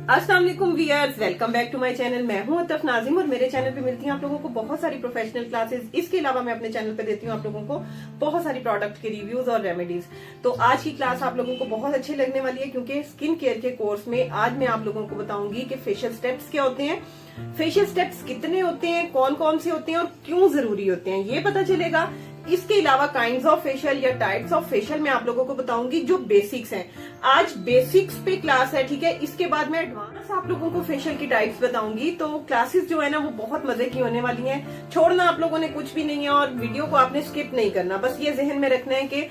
अस्सलाम वालेकुम viewers, welcome back to my channel. मैं हूं अतफ नाजिम और मेरे चैनल पे मिलती हैं आप लोगों को बहुत सारी प्रोफेशनल क्लासेस। इसके अलावा मैं अपने चैनल पे देती हूं आप लोगों को बहुत सारी प्रोडक्ट के रिव्यूज और रेमेडीज। तो आज की क्लास आप लोगों को बहुत अच्छी लगने वाली है क्योंकि स्किन केयर के कोर्स में आज मैं आप लोगों को बताऊंगी कि फेशियल स्टेप्स क्या होते हैं, फेशियल स्टेप्स कितने होते हैं, कौन कौन से होते हैं और क्यों जरूरी होते हैं, ये पता चलेगा। इसके अलावा काइंड्स ऑफ फेशियल या टाइप्स ऑफ फेशियल मैं आप लोगों को बताऊंगी जो बेसिक्स हैं। आज बेसिक्स पे क्लास है, ठीक है। इसके बाद मैं एडवांस आप लोगों को फेशियल की टाइप्स बताऊंगी। तो क्लासेस जो है ना वो बहुत मजे की होने वाली हैं। छोड़ना आप लोगों ने कुछ भी नहीं है और वीडियो को आपने स्किप नहीं करना। बस ये जहन में रखना है कि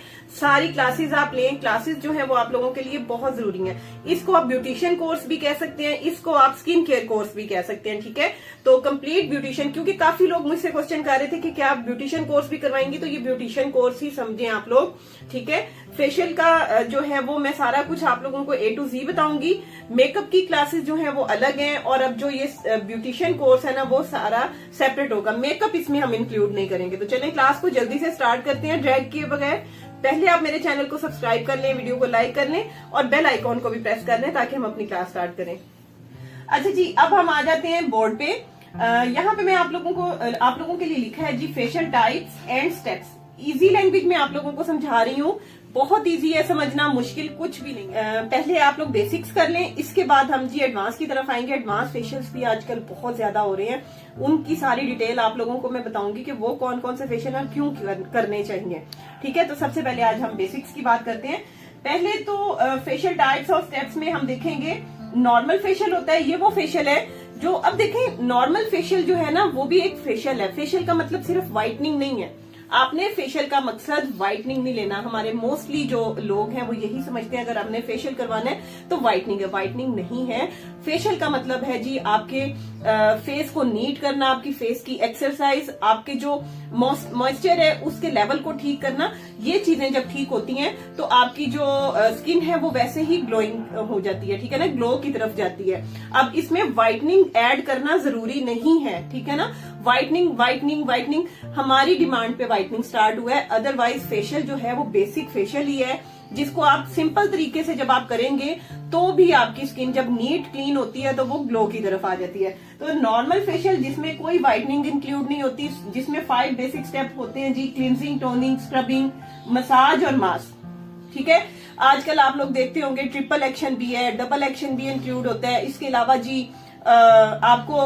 सारी क्लासेस आप लें। क्लासेस जो है वो आप लोगों के लिए बहुत जरूरी है। इसको आप ब्यूटिशियन कोर्स भी कह सकते हैं, इसको आप स्किन केयर कोर्स भी कह सकते हैं, ठीक है। तो कंप्लीट ब्यूटिशियन, क्योंकि काफी लोग मुझसे क्वेश्चन कर रहे थे कि क्या आप ब्यूटिशियन कोर्स भी करवाएंगी, तो ये ब्यूटिशियन कोर्स ही समझें आप लोग, ठीक है। फेशियल का जो है वो मैं सारा कुछ आप लोगों को A to Z बताऊंगी। मेकअप की क्लासेस जो है वो अलग हैं और अब जो ये ब्यूटिशियन कोर्स है ना वो सारा सेपरेट होगा। मेकअप इसमें हम इंक्लूड नहीं करेंगे। तो चलें क्लास को जल्दी से स्टार्ट करते हैं ड्रैग किए बगैर। पहले आप मेरे चैनल को सब्सक्राइब कर लें, वीडियो को लाइक कर लें और बेल आइकॉन को भी प्रेस कर लें ताकि हम अपनी क्लास स्टार्ट करें। अच्छा जी, अब हम आ जाते हैं बोर्ड पे। यहाँ पे मैं आप लोगों के लिए लिखा है जी facial types and steps. Easy language में आप लोगों को समझा रही हूँ, बहुत इजी है समझना, मुश्किल कुछ भी नहीं। पहले आप लोग बेसिक्स कर लें, इसके बाद हम जी एडवांस की तरफ आएंगे। एडवांस फेशियल्स भी आजकल बहुत ज्यादा हो रहे हैं, उनकी सारी डिटेल आप लोगों को मैं बताऊंगी कि वो कौन कौन से फेशियल और क्यों करने चाहिए, ठीक है। तो सबसे पहले आज हम बेसिक्स की बात करते हैं। पहले तो फेशियल टाइप्स और स्टेप्स में हम देखेंगे नॉर्मल फेशियल होता है। ये वो फेशियल है जो, अब देखें, नॉर्मल फेशियल जो है ना वो भी एक फेशियल है। फेशियल का मतलब सिर्फ व्हाइटनिंग नहीं है। आपने फेशियल का मकसद व्हाइटनिंग नहीं लेना। हमारे मोस्टली जो लोग हैं वो यही समझते हैं अगर आपने फेशियल करवाना है तो व्हाइटनिंग है। व्हाइटनिंग नहीं है। फेशियल का मतलब है जी आपके फेस को नीट करना, आपकी फेस की एक्सरसाइज, आपके जो मॉइस्चर है उसके लेवल को ठीक करना। ये चीजें जब ठीक होती हैं तो आपकी जो स्किन है वो वैसे ही ग्लोइंग हो जाती है, ठीक है ना, ग्लो की तरफ जाती है। अब इसमें व्हाइटनिंग ऐड करना जरूरी नहीं है, ठीक है ना। व्हाइटनिंग हमारी डिमांड पे व्हाइटनिंग स्टार्ट हुआ है। अदरवाइज फेशियल जो है वो बेसिक फेशियल ही है जिसको आप सिंपल तरीके से जब आप करेंगे तो भी आपकी स्किन जब नीट क्लीन होती है तो वो ग्लो की तरफ आ जाती है। तो नॉर्मल फेशियल जिसमें कोई व्हाइटनिंग इंक्लूड नहीं होती, जिसमें 5 बेसिक स्टेप होते हैं जी, क्लींजिंग, टोनिंग, स्क्रबिंग, मसाज और मास्क, ठीक है। आजकल आप लोग देखते होंगे ट्रिपल एक्शन भी है, डबल एक्शन भी इंक्लूड होता है। इसके अलावा जी आपको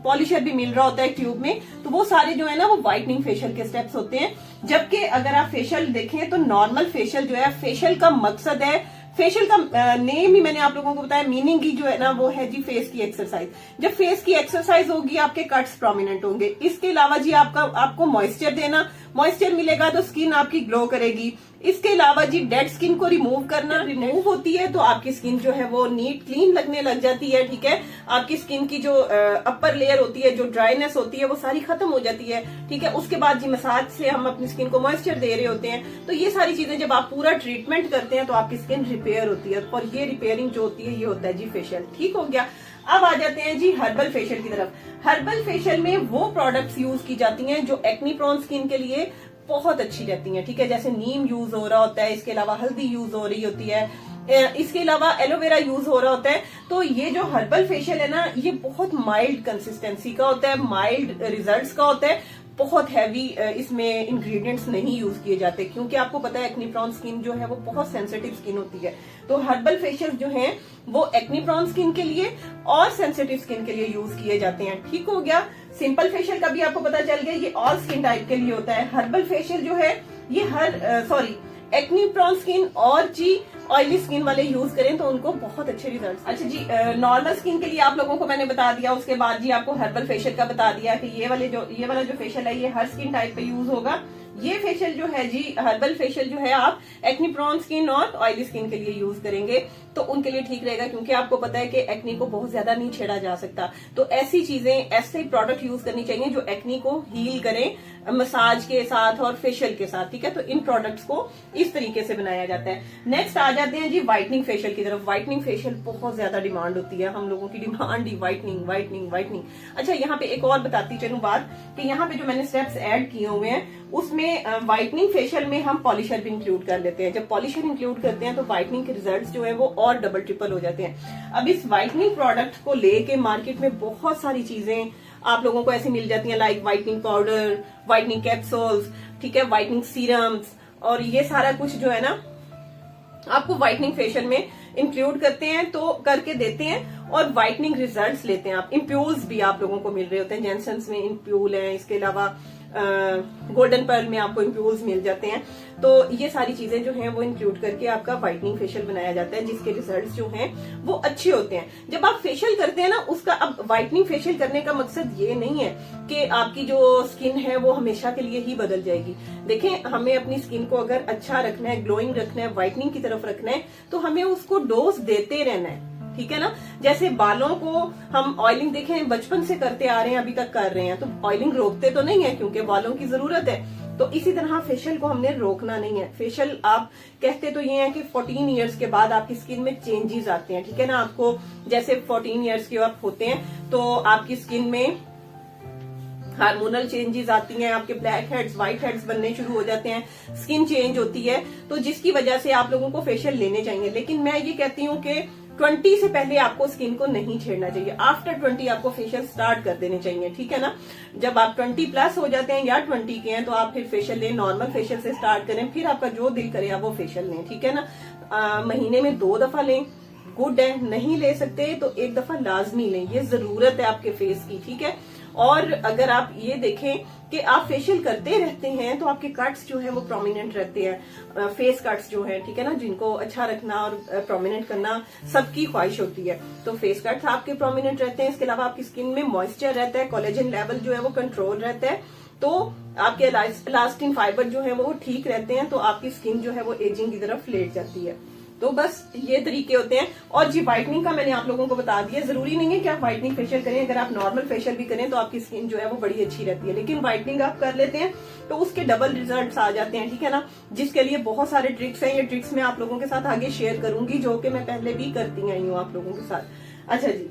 पॉलिशर भी मिल रहा होता है ट्यूब में। तो वो सारे जो है ना वो व्हाइटनिंग फेशियल के स्टेप्स होते हैं। जबकि अगर आप फेशियल देखें तो नॉर्मल फेशियल जो है, फेशियल का मकसद है, फेशियल का नेम ही मैंने आप लोगों को बताया, मीनिंग ही जो है ना वो है जी फेस की एक्सरसाइज। जब फेस की एक्सरसाइज होगी आपके कट्स प्रोमिनेंट होंगे। इसके अलावा जी आपको मॉइस्चर देना, मॉइस्चर मिलेगा तो स्किन आपकी ग्लो करेगी। इसके अलावा जी डेड स्किन को रिमूव करना, रिमूव होती है तो आपकी स्किन जो है वो नीट क्लीन लगने लग जाती है, ठीक है। आपकी स्किन की जो अपर लेयर होती है, जो ड्राइनेस होती है वो सारी खत्म हो जाती है, ठीक है। उसके बाद जी मसाज से हम अपनी स्किन को मॉइस्चर दे रहे होते हैं। तो ये सारी चीजें जब आप पूरा ट्रीटमेंट करते हैं तो आपकी स्किन रिपेयर होती है और ये रिपेयरिंग जो होती है ये होता है जी फेशियल, ठीक हो गया। अब आ जाते हैं जी हर्बल फेशियल की तरफ। हर्बल फेशियल में वो प्रोडक्ट्स यूज की जाती हैं जो एक्नी प्रोन स्किन के लिए बहुत अच्छी रहती हैं, ठीक है। जैसे नीम यूज हो रहा होता है, इसके अलावा हल्दी यूज हो रही होती है, इसके अलावा एलोवेरा यूज हो रहा होता है। तो ये जो हर्बल फेशियल है ना ये बहुत माइल्ड कंसिस्टेंसी का होता है, माइल्ड रिजल्ट्स का होता है। बहुत हैवी इसमें इंग्रेडिएंट्स नहीं यूज किए जाते क्योंकि आपको पता है एक्नी प्रोन स्किन जो है वो बहुत सेंसिटिव स्किन होती है। तो हर्बल फेशियल जो हैं वो एक्नी प्रोन स्किन के लिए और सेंसिटिव स्किन के लिए यूज किए जाते हैं, ठीक हो गया। सिंपल फेशियल का भी आपको पता चल गया, ये ऑल स्किन टाइप के लिए होता है। हर्बल फेशियल जो है ये एक्नी प्रोन स्किन और जी ऑयली स्किन वाले यूज करें तो उनको बहुत अच्छे रिजल्ट्स। अच्छा जी, नॉर्मल स्किन के लिए आप लोगों को मैंने बता दिया। उसके बाद जी आपको हर्बल फेशियल का बता दिया कि ये वाला जो फेशियल है ये हर स्किन टाइप पे यूज होगा। ये फेशियल जो है जी हर्बल फेशियल जो है आप एक्नी प्रोन स्किन और ऑयली स्किन के लिए यूज करेंगे तो उनके लिए ठीक रहेगा क्योंकि आपको पता है कि एक्नी को बहुत ज्यादा नहीं छेड़ा जा सकता। तो ऐसी चीजें, ऐसे प्रोडक्ट यूज करनी चाहिए जो एक्नी को हील करें मसाज के साथ और फेशियल के साथ, ठीक है। तो इन प्रोडक्ट्स को इस तरीके से बनाया जाता है। नेक्स्ट आ जाते हैं जी व्हाइटनिंग फेशियल की तरफ। व्हाइटनिंग फेशियल बहुत ज्यादा डिमांड होती है, हम लोगों की डिमांड ही व्हाइटनिंग। अच्छा, यहाँ पे एक और बताती चलूं बात कि यहाँ पे जो मैंने स्टेप्स ऐड किए हुए हैं उसमें व्हाइटनिंग फेशियल में हम पॉलिशर भी इंक्लूड कर लेते हैं। जब पॉलिशर इंक्लूड करते हैं तो व्हाइटनिंग के रिजल्ट्स जो है वो और डबल ट्रिपल हो जाते हैं। अब इस व्हाइटनिंग प्रोडक्ट को लेके मार्केट में बहुत सारी चीजें आप लोगों को ऐसी मिल जाती हैं, like whitening powder, whitening capsules, ठीक है, व्हाइटनिंग सीरम्स, और ये सारा कुछ जो है ना आपको व्हाइटनिंग फेशियल में इंक्लूड करते हैं तो करके देते हैं और व्हाइटनिंग रिजल्ट्स लेते हैं आप। इम्प्यूल्स भी आप लोगों को मिल रहे होते हैं, जेनसन्स में इम्प्यूल है, इसके अलावा गोल्डन पर्ल में आपको इम्प्यूल्स मिल जाते हैं। तो ये सारी चीजें जो हैं वो इंक्लूड करके आपका व्हाइटनिंग फेशियल बनाया जाता है, जिसके रिजल्ट्स जो हैं वो अच्छे होते हैं। जब आप फेशियल करते हैं ना, उसका अब व्हाइटनिंग फेशियल करने का मकसद ये नहीं है कि आपकी जो स्किन है वो हमेशा के लिए ही बदल जाएगी। देखें, हमें अपनी स्किन को अगर अच्छा रखना है, ग्लोइंग रखना है, व्हाइटनिंग की तरफ रखना है, तो हमें उसको डोज देते रहना है, ठीक है ना। जैसे बालों को हम ऑयलिंग देखें बचपन से करते आ रहे हैं, अभी तक कर रहे हैं, तो ऑयलिंग रोकते तो नहीं है क्योंकि बालों की जरूरत है। तो इसी तरह फेशियल को हमने रोकना नहीं है। फेशियल आप कहते तो ये है कि 14 इयर्स के बाद आपकी स्किन में चेंजेस आते हैं, ठीक है ना। आपको जैसे 14 इयर्स के आप होते हैं तो आपकी स्किन में हार्मोनल चेंजेस आती हैं, आपके ब्लैक हेड्स, व्हाइट हेड्स बनने शुरू हो जाते हैं, स्किन चेंज होती है, तो जिसकी वजह से आप लोगों को फेशियल लेने चाहिए। लेकिन मैं ये कहती हूँ कि 20 से पहले आपको स्किन को नहीं छेड़ना चाहिए। आफ्टर 20 आपको फेशियल स्टार्ट कर देने चाहिए, ठीक है ना। जब आप 20 प्लस हो जाते हैं या 20 के हैं तो आप फिर फेशियल लें, नॉर्मल फेशियल से स्टार्ट करें, फिर आपका जो दिल करे आप वो फेशियल लें, ठीक है ना। महीने में 2 दफा लें, गुड है। नहीं ले सकते तो 1 दफा लाजमी लें, ये जरूरत है आपके फेस की, ठीक है। और अगर आप ये देखें कि आप फेशियल करते रहते हैं तो आपके कट्स जो है वो प्रोमिनेंट रहते हैं, फेस कट्स जो है, ठीक है ना, जिनको अच्छा रखना और प्रोमिनेंट करना सबकी ख्वाहिश होती है। तो फेस कट्स आपके प्रोमिनेंट रहते हैं। इसके अलावा आपकी स्किन में मॉइस्चर रहता है, कोलेजन लेवल जो है वो कंट्रोल रहता है, तो आपके इलास्टिन फाइबर जो है वो ठीक रहते हैं, तो आपकी स्किन जो है वो एजिंग की तरफ लेट जाती है। तो बस ये तरीके होते हैं। और जी व्हाइटनिंग का मैंने आप लोगों को बता दिया, जरूरी नहीं है कि आप व्हाइटनिंग फेशियल करें, अगर आप नॉर्मल फेशियल भी करें तो आपकी स्किन जो है वो बड़ी अच्छी रहती है। लेकिन व्हाइटनिंग आप कर लेते हैं तो उसके डबल रिजल्ट्स आ जाते हैं, ठीक है ना, जिसके लिए बहुत सारे ट्रिक्स हैं। ये ट्रिक्स मैं आप लोगों के साथ आगे शेयर करूंगी, जो कि मैं पहले भी करती आई हूँ आप लोगों के साथ। अच्छा जी,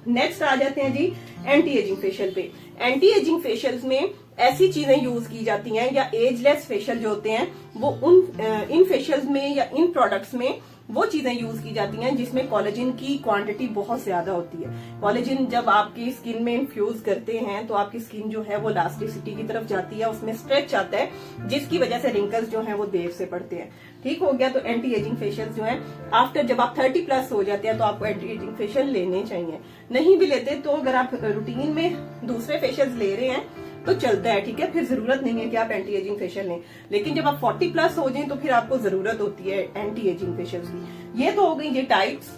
नेक्स्ट आ जाते हैं जी एंटी एजिंग फेशियल पे। एंटी एजिंग फेशियल्स में ऐसी चीजें यूज की जाती हैं, या एजलेस फेशियल जो होते हैं वो इन फेशियल्स में या इन प्रोडक्ट्स में वो चीजें यूज की जाती हैं जिसमें कोलेजन की क्वांटिटी बहुत ज्यादा होती है। कोलेजन जब आपकी स्किन में इन्फ्यूज करते हैं तो आपकी स्किन जो है वो इलास्टिसिटी की तरफ जाती है, उसमें स्ट्रेच आता है, जिसकी वजह से रिंकल्स जो है वो देर से पड़ते हैं। ठीक हो गया। तो एंटी एजिंग फेशियल जो है आफ्टर जब आप 30 प्लस हो जाते हैं तो आपको एंटी एजिंग फेशियल लेने चाहिए। नहीं भी लेते तो अगर आप रूटीन में दूसरे फेशियल ले रहे हैं तो चलता है, ठीक है, फिर जरूरत नहीं है कि आप एंटी एजिंग फेशियल लें। लेकिन जब आप 40 प्लस हो जाएं तो फिर आपको जरूरत होती है एंटी एजिंग फेशियल की। ये तो हो गई ये टाइप्स।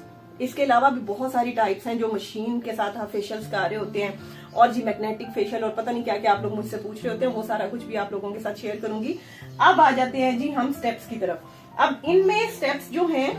इसके अलावा भी बहुत सारी टाइप्स हैं जो मशीन के साथ आप फेशियल्स कर रहे होते हैं, और जी मैग्नेटिक फेशियल और पता नहीं क्या क्या आप लोग मुझसे पूछ रहे होते हैं, वो सारा कुछ भी आप लोगों के साथ शेयर करूंगी। अब आ जाते हैं जी हम स्टेप्स की तरफ। अब इनमें स्टेप्स जो हैं,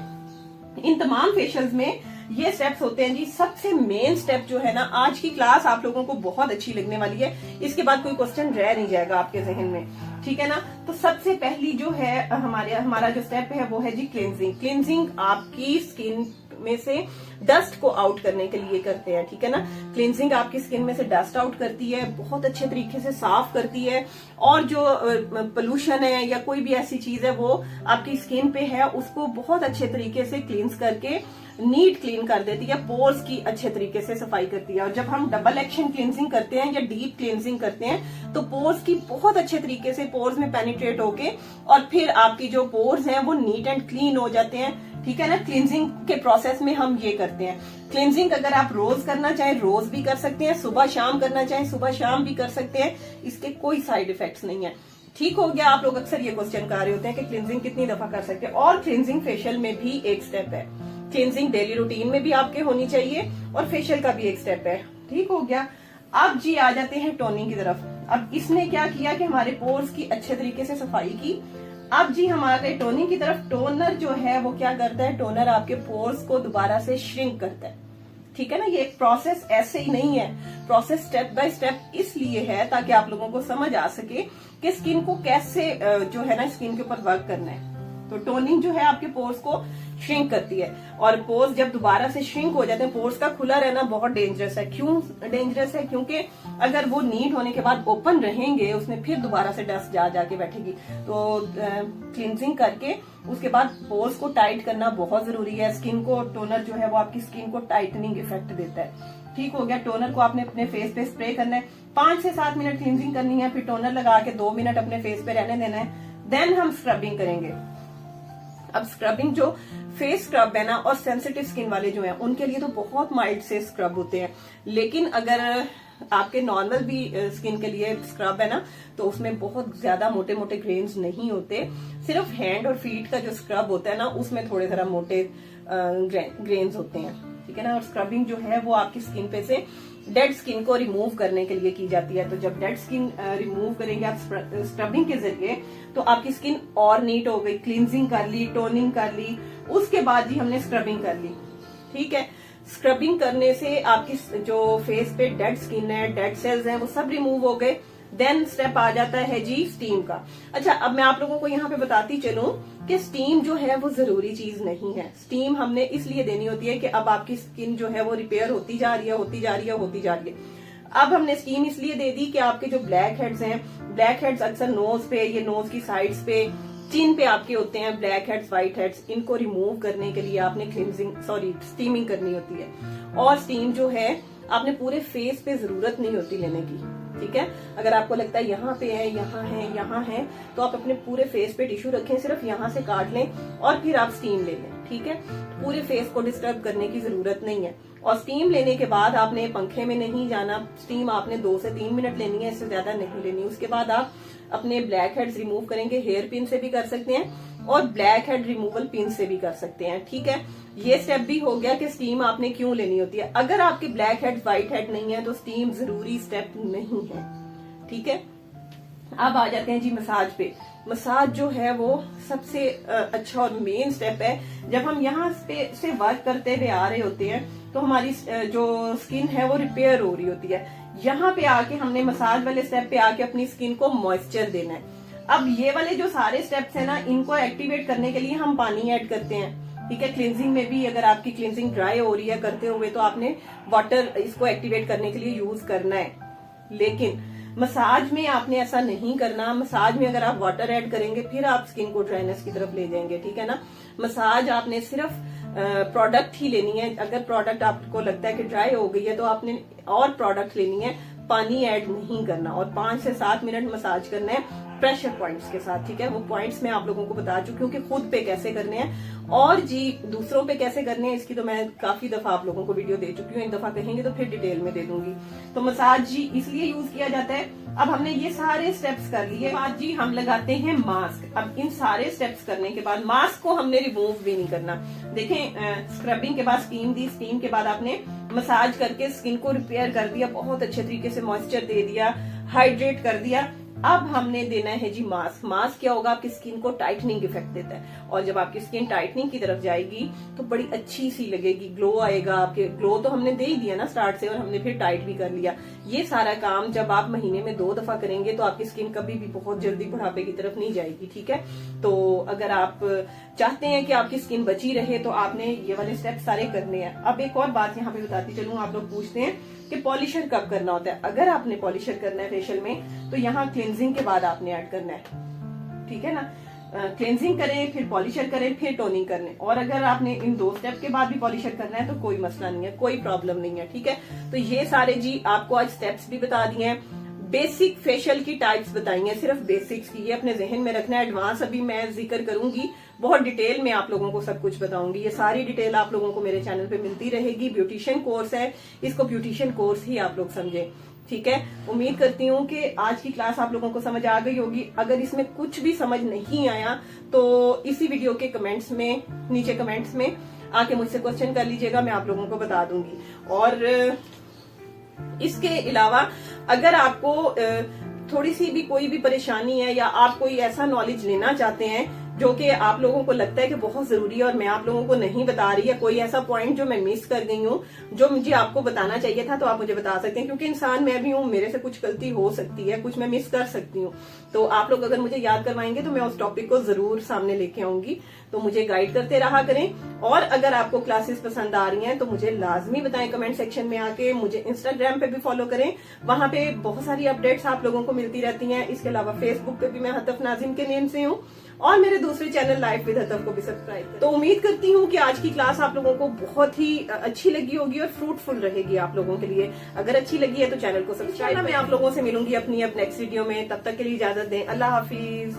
इन तमाम फेशियल्स में ये स्टेप्स होते हैं जी। सबसे मेन स्टेप जो है ना, आज की क्लास आप लोगों को बहुत अच्छी लगने वाली है, इसके बाद कोई क्वेश्चन रह नहीं जाएगा आपके जहन में, ठीक है ना। तो सबसे पहली जो है हमारा जो स्टेप है वो है जी क्लींजिंग। क्लींजिंग आपकी स्किन में से डस्ट को आउट करने के लिए करते हैं, ठीक है ना। क्लींजिंग आपकी स्किन में से डस्ट आउट करती है, बहुत अच्छे तरीके से साफ करती है, और जो पोल्यूशन है या कोई भी ऐसी चीज है वो आपकी स्किन पे है उसको बहुत अच्छे तरीके से क्लींस करके नीट क्लीन कर देती है, पोर्स की अच्छे तरीके से सफाई करती है। और जब हम डबल एक्शन क्लींजिंग करते हैं या डीप क्लींजिंग करते हैं तो पोर्स की बहुत अच्छे तरीके से पोर्स में पेनिट्रेट होके और फिर आपकी जो पोर्स हैं वो नीट एंड क्लीन हो जाते हैं, ठीक है ना। क्लींजिंग के प्रोसेस में हम ये करते हैं। क्लींजिंग अगर आप रोज करना चाहें रोज भी कर सकते हैं, सुबह शाम करना चाहें सुबह शाम भी कर सकते हैं, इसके कोई साइड इफेक्ट्स नहीं है। ठीक हो गया। आप लोग अक्सर ये क्वेश्चन कर रहे होते हैं कि क्लींजिंग कितनी दफा कर सकते हैं, और क्लींजिंग फेशियल में भी एक स्टेप है। क्लींजिंग डेली रूटीन में भी आपके होनी चाहिए और फेशियल का भी एक स्टेप है। ठीक हो गया। अब जी आ जाते हैं टोनिंग की तरफ। अब इसने क्या किया कि हमारे पोर्स की अच्छे तरीके से सफाई की। अब जी हमारे टोनिंग की तरफ, टोनर जो है वो क्या करता है, टोनर आपके पोर्स को दोबारा से श्रिंक करता है, ठीक है ना। ये एक प्रोसेस ऐसे ही नहीं है, प्रोसेस स्टेप बाय स्टेप इसलिए है ताकि आप लोगों को समझ आ सके कि स्किन को कैसे जो है ना स्किन के ऊपर वर्क करना है। तो टोनिंग जो है आपके पोर्स को श्रिंक करती है, और पोर्स जब दोबारा से श्रिंक हो जाते हैं, पोर्स का खुला रहना बहुत डेंजरस है। क्यों डेंजरस है? क्योंकि अगर वो नीट होने के बाद ओपन रहेंगे, उसमें फिर दोबारा से डस्ट जाके बैठेगी। तो क्लींजिंग करके उसके बाद पोर्स को टाइट करना बहुत जरूरी है। स्किन को टोनर जो है वो आपकी स्किन को टाइटनिंग इफेक्ट देता है। ठीक हो गया। टोनर को आपने अपने फेस पे स्प्रे करना है, 5 से 7 मिनट क्लींजिंग करनी है, फिर टोनर लगा के 2 मिनट अपने फेस पे रहने देना है, देन हम स्क्रबिंग करेंगे। अब स्क्रबिंग जो फेस स्क्रब है ना, और सेंसिटिव स्किन वाले जो हैं उनके लिए तो बहुत माइल्ड से स्क्रब होते हैं, लेकिन अगर आपके नॉर्मल भी स्किन के लिए स्क्रब है ना, तो उसमें बहुत ज्यादा मोटे मोटे ग्रेन्स नहीं होते। सिर्फ हैंड और फीट का जो स्क्रब होता है ना, उसमें थोड़े जरा मोटे ग्रेन्स होते हैं, ठीक है ना। और स्क्रबिंग जो है वो आपकी स्किन पे से डेड स्किन को रिमूव करने के लिए की जाती है। तो जब डेड स्किन रिमूव करेंगे आप स्क्रबिंग के जरिए, तो आपकी स्किन और नीट हो गई। क्लींजिंग कर ली, टोनिंग कर ली, उसके बाद जी हमने स्क्रबिंग कर ली, ठीक है। स्क्रबिंग करने से आपकी जो फेस पे डेड स्किन है, डेड सेल्स हैं, वो सब रिमूव हो गए। देन स्टेप आ जाता है जी स्टीम का। अच्छा, अब मैं आप लोगों को यहाँ पे बताती चलूं कि स्टीम जो है वो जरूरी चीज नहीं है। स्टीम हमने इसलिए देनी होती है कि अब आपकी स्किन जो है वो रिपेयर होती जा रही है। अब हमने स्टीम इसलिए दे दी कि आपके जो ब्लैक हेड्स हैं, ब्लैक हेड्स अक्सर नोज पे, ये नोज की साइड्स पे, चिन पे आपके होते हैं ब्लैक हेड्स, व्हाइट हेड्स, इनको रिमूव करने के लिए आपने स्टीमिंग करनी होती है। और स्टीम जो है आपने पूरे फेस पे जरूरत नहीं होती लेने की, ठीक है। अगर आपको लगता है यहाँ पे है, यहाँ है, तो आप अपने पूरे फेस पे टिश्यू रखें, सिर्फ यहाँ से काट लें और फिर आप स्टीम ले लें, ठीक है। पूरे फेस को डिस्टर्ब करने की जरूरत नहीं है। और स्टीम लेने के बाद आपने पंखे में नहीं जाना, स्टीम आपने 2 से 3 मिनट लेनी है, इससे ज्यादा नहीं लेनी। उसके बाद आप अपने ब्लैक हेड्स रिमूव करेंगे, हेयर पिन से भी कर सकते हैं और ब्लैक हेड रिमूवल पिन से भी कर सकते हैं, ठीक है। ये स्टेप भी हो गया कि स्टीम आपने क्यों लेनी होती है। अगर आपके ब्लैक हेड, व्हाइट हेड नहीं है तो स्टीम जरूरी स्टेप नहीं है, ठीक है। अब आ जाते हैं जी मसाज पे। मसाज जो है वो सबसे अच्छा और मेन स्टेप है। जब हम यहाँ पे से वर्क करते हुए आ रहे होते हैं, तो हमारी जो स्किन है वो रिपेयर हो रही होती है। यहाँ पे आके हमने मसाज वाले स्टेप पे आके अपनी स्किन को मॉइस्चर देना है। अब ये वाले जो सारे स्टेप्स है ना, इनको एक्टिवेट करने के लिए हम पानी ऐड करते हैं, ठीक है। क्लींजिंग में भी अगर आपकी क्लींजिंग ड्राई हो रही है करते हुए, तो आपने वाटर इसको एक्टिवेट करने के लिए यूज करना है। लेकिन मसाज में आपने ऐसा नहीं करना। मसाज में अगर आप वाटर ऐड करेंगे, फिर आप स्किन को ड्राइनेस की तरफ ले जाएंगे, ठीक है ना। मसाज आपने सिर्फ प्रोडक्ट ही लेनी है। अगर प्रोडक्ट आपको लगता है कि ड्राई हो गई है, तो आपने और प्रोडक्ट लेनी है, पानी ऐड नहीं करना। और 5 से 7 मिनट मसाज करना है प्रेशर पॉइंट्स के साथ, ठीक है। वो पॉइंट्स मैं आप लोगों को बता चुकी हूँ कि खुद पे कैसे करने हैं और जी दूसरों पे कैसे करने हैं, इसकी तो मैं काफी दफा आप लोगों को वीडियो दे चुकी हूँ। एक दफा कहेंगे तो फिर डिटेल में दे दूंगी। तो मसाज जी इसलिए यूज किया जाता है। अब हमने ये सारे स्टेप्स कर लिए, बाद जी हम लगाते हैं मास्क। अब इन सारे स्टेप्स करने के बाद मास्क को हमने रिमूव भी नहीं करना। देखें, स्क्रबिंग के बाद स्टीम दी, स्टीम के बाद आपने मसाज करके स्किन को रिपेयर कर दिया, बहुत अच्छे तरीके से मॉइस्चर दे दिया, हाइड्रेट कर दिया। अब हमने देना है जी मास्क। मास्क क्या होगा, आपकी स्किन को टाइटनिंग इफेक्ट देता है, और जब आपकी स्किन टाइटनिंग की तरफ जाएगी तो बड़ी अच्छी सी लगेगी, ग्लो आएगा। आपके ग्लो तो हमने दे ही दिया ना स्टार्ट से, और हमने फिर टाइट भी कर लिया। ये सारा काम जब आप महीने में 2 दफा करेंगे, तो आपकी स्किन कभी भी बहुत जल्दी बुढ़ापे की तरफ नहीं जाएगी, ठीक है। तो अगर आप चाहते हैं कि आपकी स्किन बची रहे, तो आपने ये वाले स्टेप सारे करने हैं। अब एक और बात यहाँ पे बताती चलूं, आप लोग पूछते हैं कि पॉलिशर कब करना होता है। अगर आपने पॉलिशर करना है फेशियल में, तो यहाँ क्लींजिंग के बाद आपने ऐड करना है, ठीक है ना। क्लींजिंग करें, फिर पॉलिशर करें, फिर टोनिंग करने। और अगर आपने इन 2 स्टेप के बाद भी पॉलिशर करना है, तो कोई मसला नहीं है, कोई प्रॉब्लम नहीं है, ठीक है। तो ये सारे जी आपको आज स्टेप्स भी बता दिए हैं, बेसिक फेशियल की टाइप्स बताई हैं, सिर्फ बेसिक्स की, ये अपने जहन में रखना है। एडवांस अभी मैं जिक्र करूंगी, बहुत डिटेल में आप लोगों को सब कुछ बताऊंगी। ये सारी डिटेल आप लोगों को मेरे चैनल पे मिलती रहेगी। ब्यूटिशियन कोर्स है, इसको ब्यूटिशियन कोर्स ही आप लोग समझें, ठीक है। उम्मीद करती हूँ कि आज की क्लास आप लोगों को समझ आ गई होगी। अगर इसमें कुछ भी समझ नहीं आया, तो इसी वीडियो के कमेंट्स में, नीचे कमेंट्स में आके मुझसे क्वेश्चन कर लीजिएगा, मैं आप लोगों को बता दूंगी। और इसके अलावा अगर आपको थोड़ी सी भी कोई भी परेशानी है, या आप कोई ऐसा नॉलेज लेना चाहते हैं जो कि आप लोगों को लगता है कि बहुत जरूरी है और मैं आप लोगों को नहीं बता रही, है कोई ऐसा पॉइंट जो मैं मिस कर गई हूँ जो मुझे आपको बताना चाहिए था, तो आप मुझे बता सकते हैं, क्योंकि इंसान मैं भी हूँ, मेरे से कुछ गलती हो सकती है, कुछ मैं मिस कर सकती हूँ। तो आप लोग अगर मुझे याद करवाएंगे तो मैं उस टॉपिक को जरूर सामने लेके आऊंगी। तो मुझे गाइड करते रहा करें, और अगर आपको क्लासेस पसंद आ रही हैं तो मुझे लाजमी बताएं कमेंट सेक्शन में आके। मुझे इंस्टाग्राम पे भी फॉलो करें, वहां पे बहुत सारी अपडेट्स आप लोगों को मिलती रहती हैं। इसके अलावा फेसबुक पे भी मैं हतफ नाजिम के नेम से हूँ, और मेरे दूसरे चैनल लाइफ विद हतफ को भी सब्सक्राइब करें। तो उम्मीद करती हूँ कि आज की क्लास आप लोगों को बहुत ही अच्छी लगी होगी और फ्रूटफुल रहेगी आप लोगों के लिए। अगर अच्छी लगी है तो चैनल को सब्सक्राइब। मैं आप लोगों से मिलूंगी अपनी अब नेक्स्ट वीडियो में, तब तक के लिए इजाजत दें। अल्लाह हाफिज।